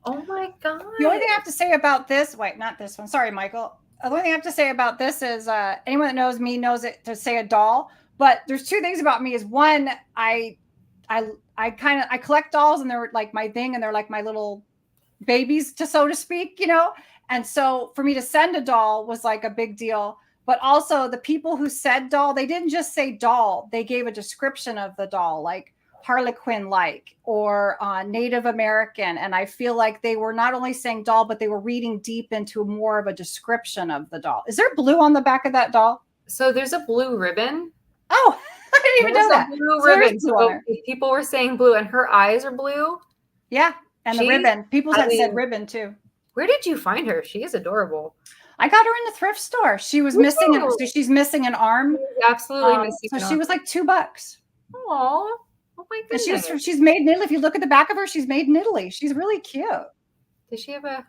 Oh my God. The only thing I have to say about this, wait, not this one. Sorry, Michael. The only thing I have to say about this is anyone that knows me knows it to say a doll. But there's two things about me is one, I collect dolls and they're like my thing and they're like my little babies, so to speak, you know? And so for me to send a doll was like a big deal. But also the people who said doll, they didn't just say doll. They gave a description of the doll, like Harlequin-like or Native American. And I feel like they were not only saying doll, but they were reading deep into more of a description of the doll. Is there blue on the back of that doll? So there's a blue ribbon. Oh, I didn't even know that. Blue ribbon. So people were saying blue and her eyes are blue. Yeah. And the ribbon. People said ribbon too. Where did you find her? She is adorable. I got her in the thrift store. She was missing it. So she's missing an arm. Absolutely missing. So she was like $2. Oh. Oh my goodness. She's made in Italy. If you look at the back of her, she's made in Italy. She's really cute. Does she have a?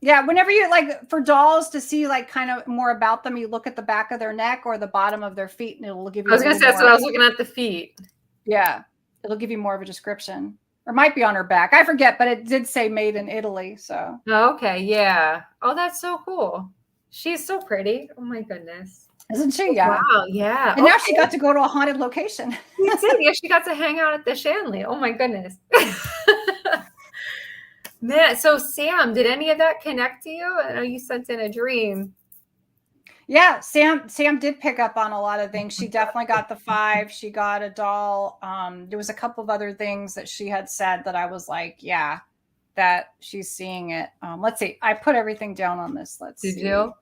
Yeah. Whenever you like for dolls to see like kind of more about them, you look at the back of their neck or the bottom of their feet and it'll give you. I was going to say, so I was looking at the feet. Yeah. It'll give you more of a description or might be on her back. I forget, but it did say made in Italy. So. Oh, okay. Yeah. Oh, that's so cool. She's so pretty. Oh my goodness. Isn't she? Yeah. Wow. Yeah. And now she got to go to a haunted location. Yeah, she got to hang out at the Shanley. Oh my goodness. Man, so Sam, did any of that connect to you? I know you sent in a dream. Yeah, Sam did pick up on a lot of things. She definitely got the 5. She got a doll. There was a couple of other things that she had said that I was like, yeah, that she's seeing it. Let's see. I put everything down on this. Let's see. Did you?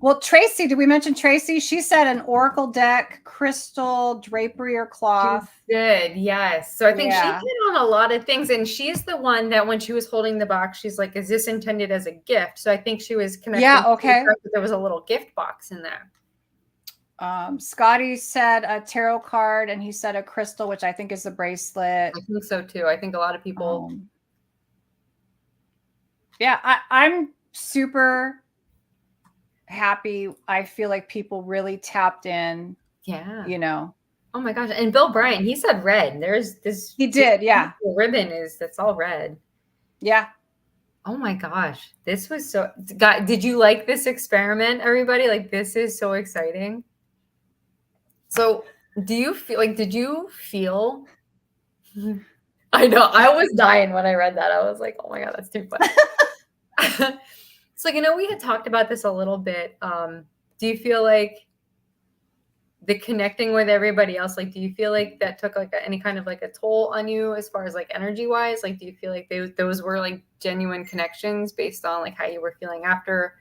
Well, Tracy, did we mention Tracy? She said an oracle deck, crystal, drapery, or cloth. She did, yes. So I think she hit on a lot of things. And she's the one that when she was holding the box, she's like, is this intended as a gift? So I think she was connected. Yeah, okay. There was a little gift box in there. Scotty said a tarot card, and he said a crystal, which I think is the bracelet. I think so, too. I think a lot of people. Yeah, I'm super happy. I feel like people really tapped in. Yeah. You know. Oh my gosh. And Bill Bryant, he said red. There's this. He did. Yeah. Ribbon that's all red. Yeah. Oh my gosh. This was so. God, did you like this experiment, everybody? Like, this is so exciting. So did you feel? I know. I was dying when I read that. I was like, oh my God, that's too funny. So, you know, we had talked about this a little bit. Do you feel like the connecting with everybody else, like, do you feel like that took like any kind of like a toll on you as far as like energy wise? Like, do you feel like those were like genuine connections based on like how you were feeling after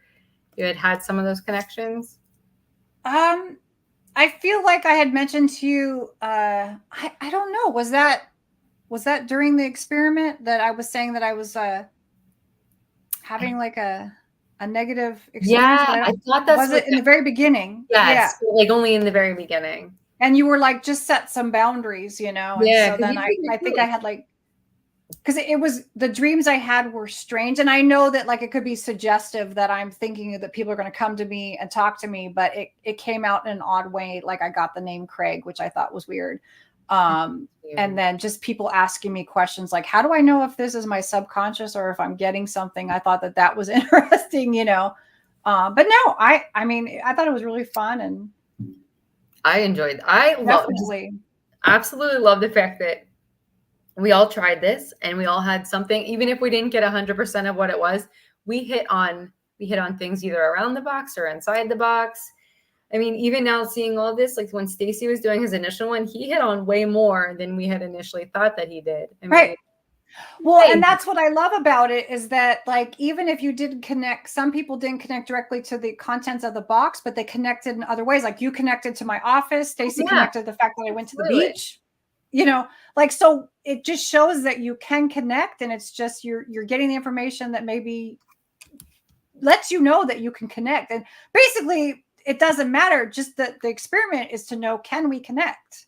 you had some of those connections? I feel like I had mentioned to you, I don't know. Was that during the experiment that I was saying that I was having like a negative experience? Yeah, I thought that was it in the very beginning. Yes, yeah. Like only in the very beginning. And you were like, just set some boundaries, you know? And yeah. So then I think I had like, because it was the dreams I had were strange. And I know that like it could be suggestive that I'm thinking that people are going to come to me and talk to me, but it came out in an odd way. Like I got the name Craig, which I thought was weird. And then just people asking me questions like, how do I know if this is my subconscious or if I'm getting something? I thought that was interesting, you know? But no, I mean, I thought it was really fun and I enjoyed. Absolutely love the fact that we all tried this and we all had something, even if we didn't get 100% of what it was, we hit on things either around the box or inside the box. I mean, even now seeing all this, like when Stacy was doing his initial one, he hit on way more than we had initially thought that he did. I mean, right. Well, and that's what I love about it is that like, even if you didn't connect, some people didn't connect directly to the contents of the box, but they connected in other ways. Like you connected to my office. Stacy connected the fact that I went to the beach. like, so it just shows that you can connect, and it's just you're getting the information that maybe lets you know that you can connect. And basically it doesn't matter, just that the experiment is to know, can we connect,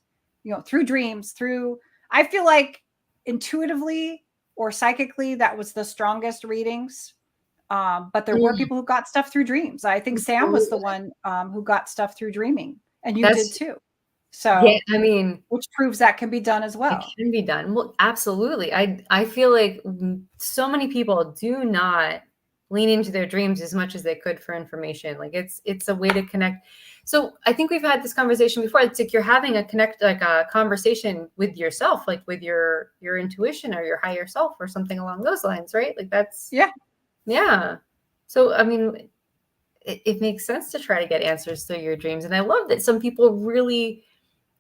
through dreams, I feel like intuitively or psychically, that was the strongest readings. But there were people who got stuff through dreams. I think Sam was the one who got stuff through dreaming, and you did too. So yeah, I mean, which proves that can be done as well. It can be done. Well, absolutely. I feel like so many people do not lean into their dreams as much as they could for information. Like it's a way to connect. So I think we've had this conversation before. It's like you're having a conversation with yourself, like with your intuition or your higher self or something along those lines, right? Like that's yeah. So I mean, it makes sense to try to get answers through your dreams. And I love that some people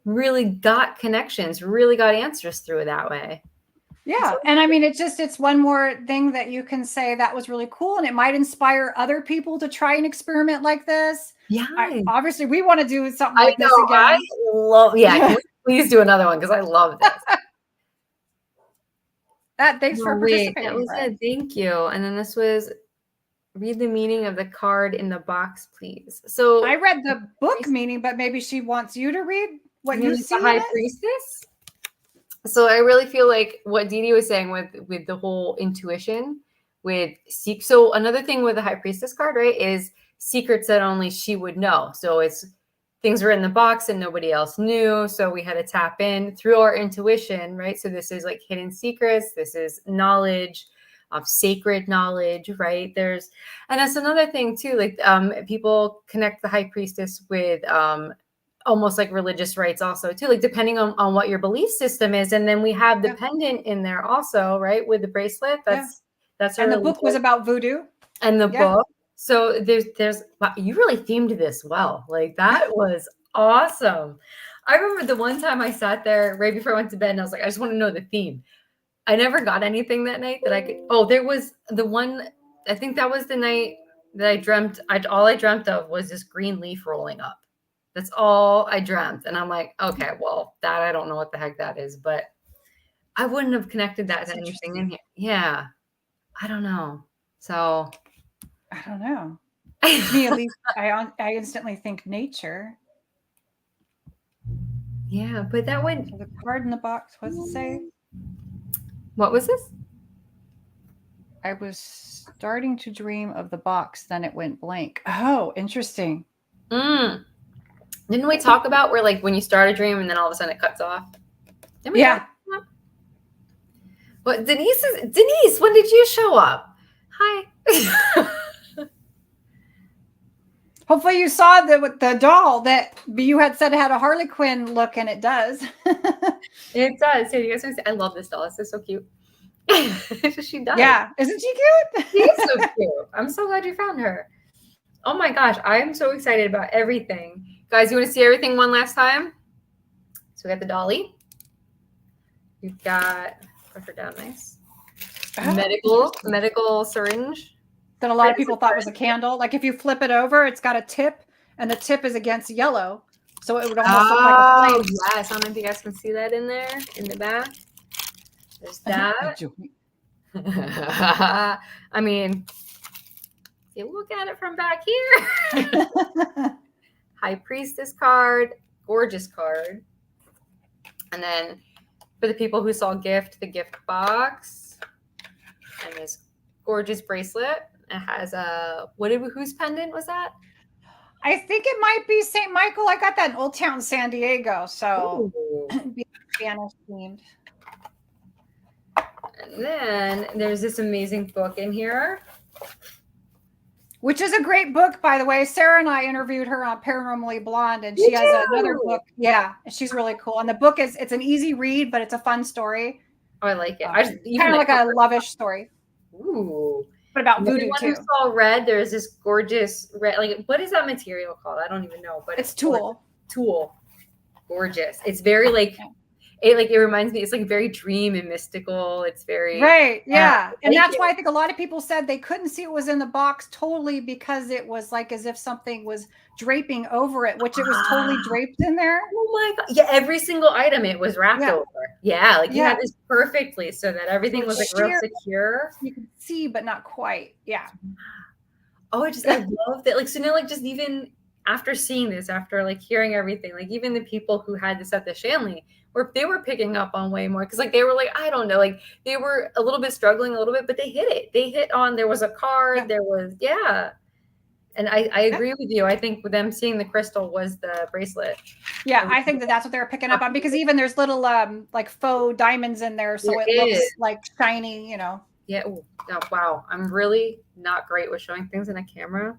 really got connections, really got answers through it that way. Yeah. And I mean, it's one more thing that you can say that was really cool, and it might inspire other people to try an experiment like this. Yeah. Obviously we want to do something like this again. I love, can we please do another one? Because I love this. Thanks for participating. That was it. Thank you. And then this was, read the meaning of the card in the box, please. So I read the book meaning, but maybe she wants you to read what you see. The High Priestess. So I really feel like what Deedee was saying with the whole intuition with seek. So another thing with the High Priestess card, right, is secrets that only she would know. So it's things were in the box and nobody else knew. So we had to tap in through our intuition, right? So this is like hidden secrets. This is knowledge of sacred knowledge, right? And that's another thing too. Like people connect the High Priestess with almost like religious rites also too, like depending on what your belief system is. And then we have the pendant in there also, right? With the bracelet. That's and the book was about voodoo. And the book. So there's wow, you really themed this well. Like that was awesome. I remember the one time I sat there right before I went to bed and I was like, I just want to know the theme. I never got anything that night that I could. Oh, there was the one, I think that was the night that I dreamt. All I dreamt of was this green leaf rolling up. That's all I dreamt. And I'm like, okay, well, that I don't know what the heck that is, but I wouldn't have connected that to anything in here. Yeah. I don't know. So I don't know. Me, at least, I instantly think nature. Yeah, but that went. So the card in the box, what does it say? What was this? I was starting to dream of the box, then it went blank. Oh, interesting. Didn't we talk about where like when you start a dream and then all of a sudden it cuts off? Yeah. But Denise, when did you show up? Hi. Hopefully you saw the doll that you had said had a Harley Quinn look, and it does. It does. You guys, I love this doll. This is so cute. She does. Yeah. Isn't she cute? She is so cute. I'm so glad you found her. Oh my gosh. I'm so excited about everything. Guys, you want to see everything one last time? So we got the dolly. We've got, put her down nice. Medical syringe. That a lot of people thought was a candle. Like if you flip it over, it's got a tip, and the tip is against yellow. So it would almost look like a flame. Yes. I don't know if you guys can see that in there, in the back. There's that. I mean, if you look at it from back here. High Priestess card, gorgeous card. And then for the people who saw the gift box, and this gorgeous bracelet. It has whose pendant was that? I think it might be St. Michael. I got that in Old Town San Diego, so Spanish themed. And then there's this amazing book in here. Which is a great book, by the way. Sarah and I interviewed her on Paranormally Blonde, and she has another book. Yeah, she's really cool. And the book it's an easy read, but it's a fun story. Oh, I like it. Kind of like a love-ish story. Ooh. But about voodoo too. Who saw red, there's this gorgeous red, like what is that material called? I don't even know, but it's tulle. Tulle. Gorgeous. It's very like it reminds me, it's like very dream and mystical. It's very right. Yeah. And that's why I think a lot of people said they couldn't see it was in the box totally because it was like as if something was draping over it, which it was totally draped in there. Oh my God. Yeah, every single item it was wrapped over. Yeah, like you had this perfectly so that everything was like real secure. You could see, but not quite. Yeah. Oh, I love that. Like, so now, like, just even after seeing this, after like hearing everything, like even the people who had this at the Shanley, they were picking up on way more because like they were like, I don't know, like they were a little bit struggling a little bit, but they hit it. They hit on, there was a card, there was, And I agree with you. I think with them seeing the crystal was the bracelet. Yeah, I think that's what they were picking up on because even there's little like faux diamonds in there, so it looks like shiny, you know. Yeah. Oh, wow. I'm really not great with showing things in a camera.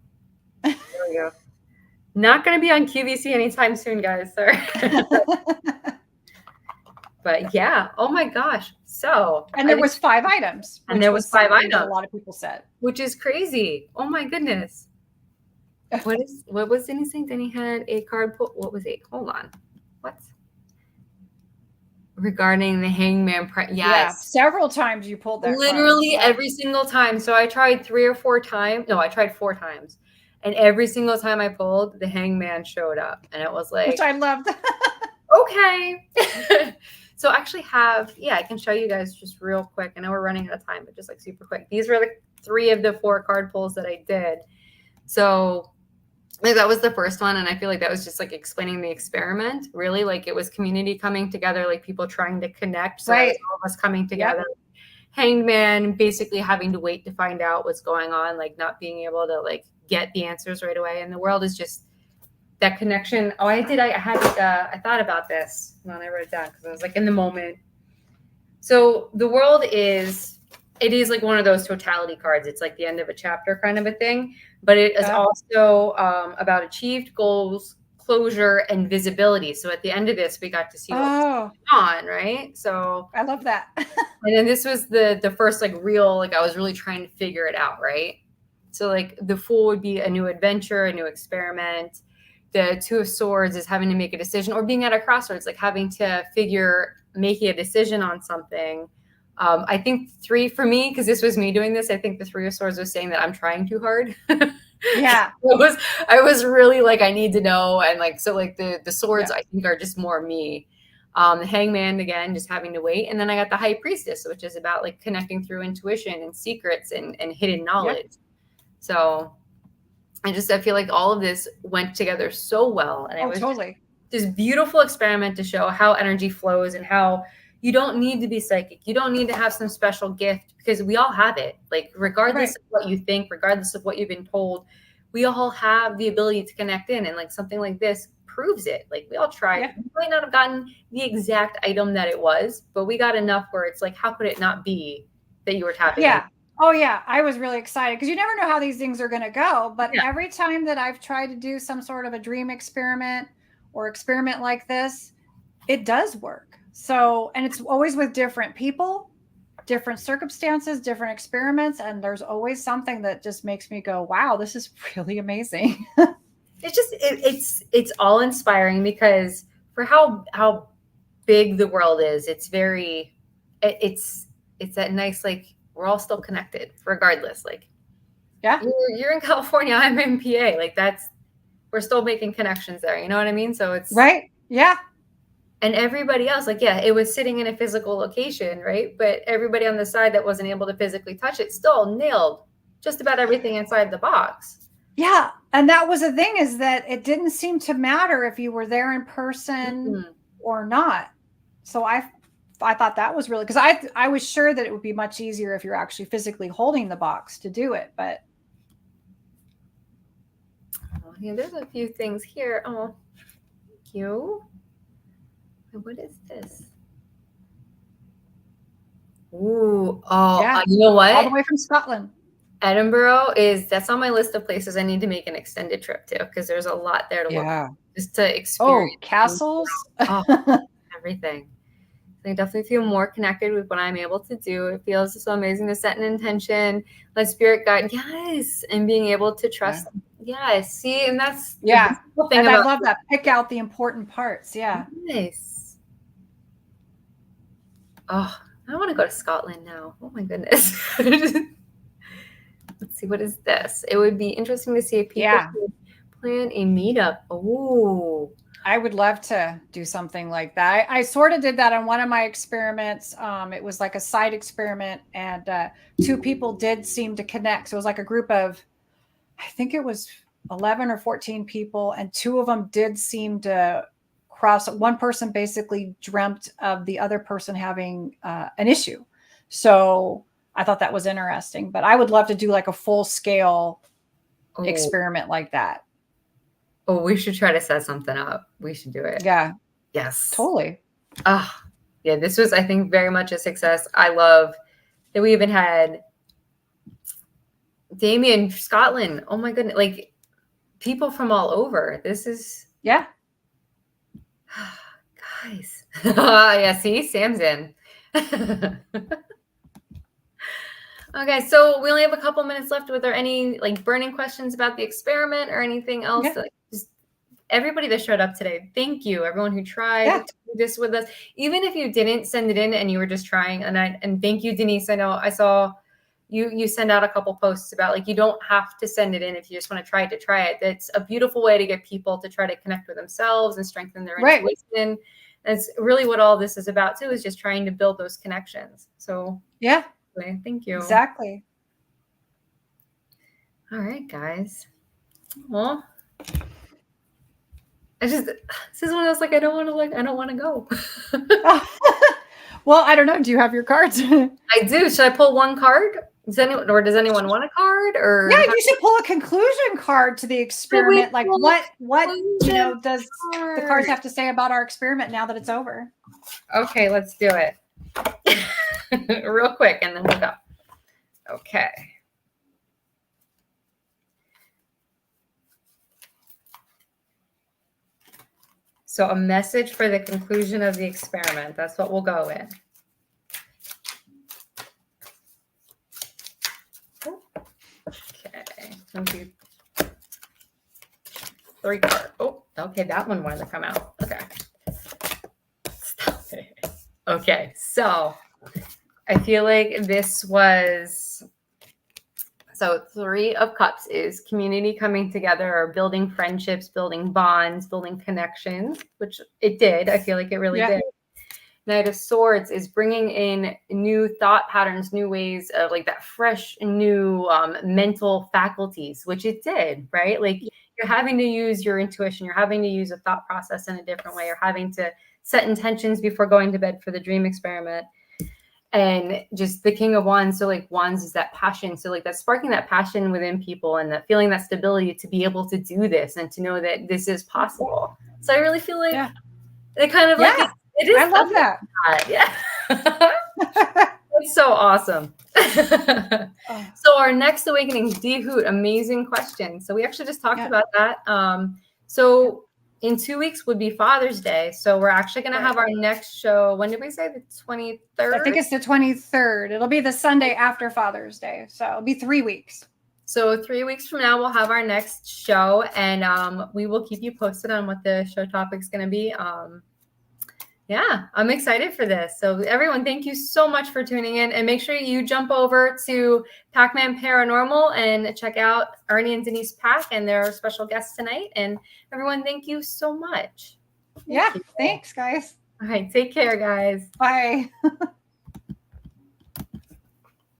There we go. Not going to be on QVC anytime soon, guys. Sorry. But yeah. Oh my gosh. So. And there was 5 items. And there was 5 items. A lot of people said. Which is crazy. Oh my goodness. What was Dani saying? Dani had a card pull. What was it? Hold on. What? Regarding the hangman. Yes. Yeah, several times you pulled that literally card. Every single time. So I tried 3 or 4 times. No, I tried 4 times. And every single time I pulled, the hangman showed up. And it was like. Which I loved. Okay. So I actually have, I can show you guys just real quick. I know we're running out of time, but just like super quick. These were like 3 of the 4 card pulls that I did. So like that was the first one. And I feel like that was just like explaining the experiment. Really, like it was community coming together, like people trying to connect. So all of us coming together. Yep. Hangman basically having to wait to find out what's going on, like not being able to like get the answers right away. And the world is just that connection. Oh, I thought about this. No, I wrote it down because I was like in the moment. So the world is like one of those totality cards. It's like the end of a chapter kind of a thing, but it is also about achieved goals, closure, and visibility. So at the end of this, we got to see what's going on, right? So I love that. And then this was the first like real, like I was really trying to figure it out, right? So like the Fool would be a new adventure, a new experiment. The 2 of Swords is having to make a decision, or being at a crossroads, like having to making a decision on something. I think 3 for me, because this was me doing this, I think the 3 of Swords was saying that I'm trying too hard. Yeah. I was really like, I need to know. And like, so like the swords, I think are just more me. The Hangman, again, just having to wait. And then I got the High Priestess, which is about like connecting through intuition and secrets and hidden knowledge. Yep. So I feel like all of this went together so well. And it was totally this beautiful experiment to show how energy flows and how you don't need to be psychic. You don't need to have some special gift because we all have it. Like regardless of what you think, regardless of what you've been told, we all have the ability to connect in. And like something like this proves it. Like we all tried. Yeah. We might not have gotten the exact item that it was, but we got enough where it's like, how could it not be that you were tapping? Yeah. Oh yeah. I was really excited because you never know how these things are going to go. But every time that I've tried to do some sort of a dream experiment or experiment like this, it does work. So, and it's always with different people, different circumstances, different experiments. And there's always something that just makes me go, wow, this is really amazing. It's just, it's all inspiring because for how big the world is, it's that nice, like, we're all still connected regardless. Like, you're in California, I'm in PA. Like we're still making connections there. You know what I mean? So it's right. Yeah. And everybody else, like, it was sitting in a physical location, right? But everybody on the side that wasn't able to physically touch it still nailed just about everything inside the box. Yeah. And that was the thing, is that it didn't seem to matter if you were there in person or not. So I thought that was really, because I was sure that it would be much easier if you're actually physically holding the box to do it. But yeah, there's a few things here. Oh, thank you. What is this? Ooh, you know what? All the way from Scotland. Edinburgh that's on my list of places I need to make an extended trip to, because there's a lot there to look, just to experience. Oh, castles, everything. I definitely feel more connected with what I'm able to do. It feels so amazing to set an intention, let spirit guide, and being able to trust. See, and that's the thing. And I love that. Pick out the important parts. Yeah. Nice. Oh, I want to go to Scotland now. Oh my goodness. Let's see, what is this? It would be interesting to see if people could plan a meetup. Oh, I would love to do something like that. I sort of did that on one of my experiments. It was like a side experiment, and 2 people did seem to connect. So it was like a group of, I think it was 11 or 14 people, and 2 of them did seem to cross. One person basically dreamt of the other person having an issue. So I thought that was interesting, but I would love to do like a full scale experiment like that. Oh, we should try to set something up. We should do it. Yeah. Yes. Totally. Yeah, this was, I think, very much a success. I love that we even had Damien, Scotland. Oh my goodness. Like people from all over. This is. Yeah. Guys. Yeah, see, Sam's in. Okay, so we only have a couple minutes left. Were there any like burning questions about the experiment or anything else? Yeah. Just everybody that showed up today, thank you. Everyone who tried to do this with us, even if you didn't send it in and you were just trying. And thank you, Denise. I know I saw you send out a couple posts about like you don't have to send it in if you just want to try it. It's a beautiful way to get people to try to connect with themselves and strengthen their intuition. That's really what all this is about too, is just trying to build those connections. So yeah. Thank you. Exactly. All right, guys. Well, this is one of those like I don't want to go. Well, I don't know. Do you have your cards? I do. Should I pull one card? Does anyone want a card? Or yeah, you should pull a conclusion card to the experiment. Like what does the cards have to say about our experiment now that it's over? Okay, let's do it. Real quick, and then we'll go. Okay. So a message for the conclusion of the experiment. That's what we'll go in. Okay. 1, 2, 3 cards. Oh, okay. That one wanted to come out. Okay. Stop it. Okay. So I feel like this was, so 3 of Cups is community coming together or building friendships, building bonds, building connections, which it did. I feel like it really did. Knight of Swords is bringing in new thought patterns, new ways of like that fresh, new mental faculties, which it did, right? Like you're having to use your intuition. You're having to use a thought process in a different way. You're having to set intentions before going to bed for the dream experiment. And just the King of Wands. So like Wands is that passion. So like that's sparking that passion within people and that feeling that stability to be able to do this and to know that this is possible. So I really feel like it kind of like it is. I love that. Yeah. It's so awesome. So our next awakening, D Hoot, amazing question. So we actually just talked about that. So in 2 weeks would be Father's Day. So we're actually going to have our next show. When did we say? The 23rd? I think it's the 23rd. It'll be the Sunday after Father's Day. So it'll be 3 weeks. So 3 weeks from now, we'll have our next show. And we will keep you posted on what the show topic's going to be. Yeah, I'm excited for this. So everyone, thank you so much for tuning in. And make sure you jump over to Pac-Man Paranormal and check out Ernie and Denise Pack and their special guests tonight. And everyone, thank you so much. Thanks, guys. All right, take care, guys. Bye.